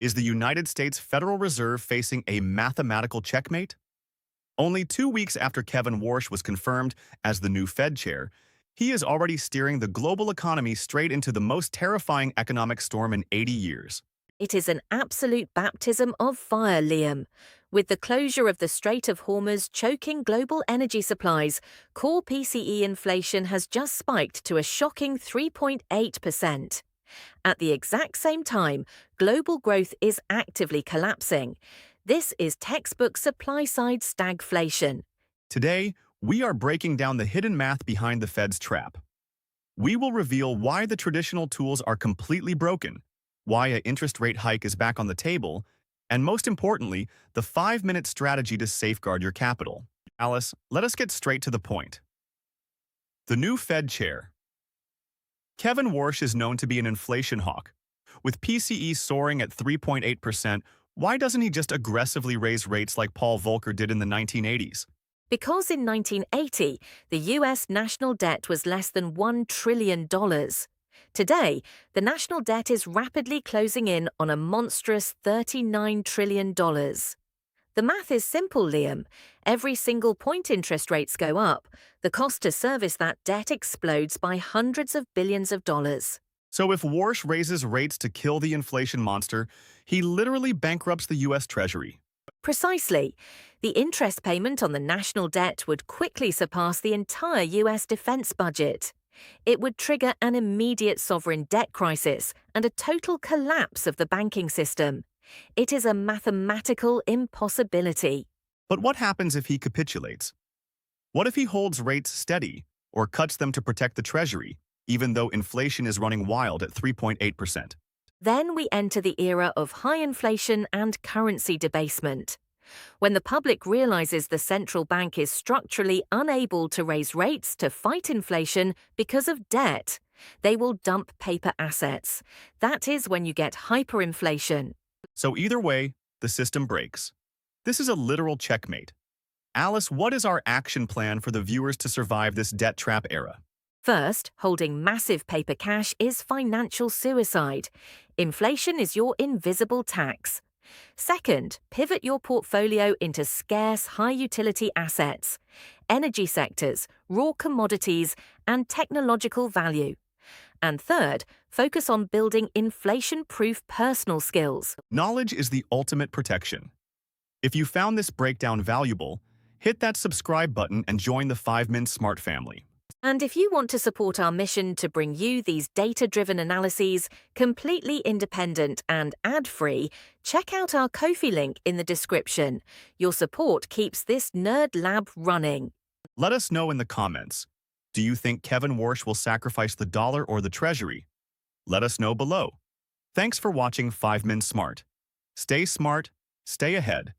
Is the United States Federal Reserve facing a mathematical checkmate? Only 2 weeks after Kevin Warsh was confirmed as the new Fed chair, he is already steering the global economy straight into the most terrifying economic storm in 80 years. It is an absolute baptism of fire, Liam. With the closure of the Strait of Hormuz choking global energy supplies, core PCE inflation has just spiked to a shocking 3.8%. At the exact same time, global growth is actively collapsing. This is textbook supply-side stagflation. Today, we are breaking down the hidden math behind the Fed's trap. We will reveal why the traditional tools are completely broken, why an interest rate hike is back on the table, and most importantly, the 5-minute strategy to safeguard your capital. Alice, let us get straight to the point. The new Fed chair. Kevin Warsh is known to be an inflation hawk. With PCE soaring at 3.8%, why doesn't he just aggressively raise rates like Paul Volcker did in the 1980s? Because in 1980, the US national debt was less than $1 trillion. Today, the national debt is rapidly closing in on a monstrous $39 trillion. The math is simple, Liam. Every single point interest rates go up, the cost to service that debt explodes by hundreds of billions of dollars. So if Warsh raises rates to kill the inflation monster, he literally bankrupts the US Treasury. Precisely. The interest payment on the national debt would quickly surpass the entire US defense budget. It would trigger an immediate sovereign debt crisis and a total collapse of the banking system. It is a mathematical impossibility. But what happens if he capitulates? What if he holds rates steady or cuts them to protect the Treasury, even though inflation is running wild at 3.8%? Then we enter the era of high inflation and currency debasement. When the public realizes the central bank is structurally unable to raise rates to fight inflation because of debt, they will dump paper assets. That is when you get hyperinflation. So either way, the system breaks. This is a literal checkmate. Alice, what is our action plan for the viewers to survive this debt trap era? First, holding massive paper cash is financial suicide. Inflation is your invisible tax. Second, pivot your portfolio into scarce, high-utility assets, energy sectors, raw commodities, and technological value. And third, focus on building inflation-proof personal skills. Knowledge is the ultimate protection. If you found this breakdown valuable, hit that subscribe button and join the 5-Min Smart family. And if you want to support our mission to bring you these data-driven analyses, completely independent and ad-free, check out our Ko-fi link in the description. Your support keeps this nerd lab running. Let us know in the comments. Do you think Kevin Warsh will sacrifice the dollar or the Treasury? Let us know below. Thanks for watching 5-Min Smart. Stay smart, stay ahead.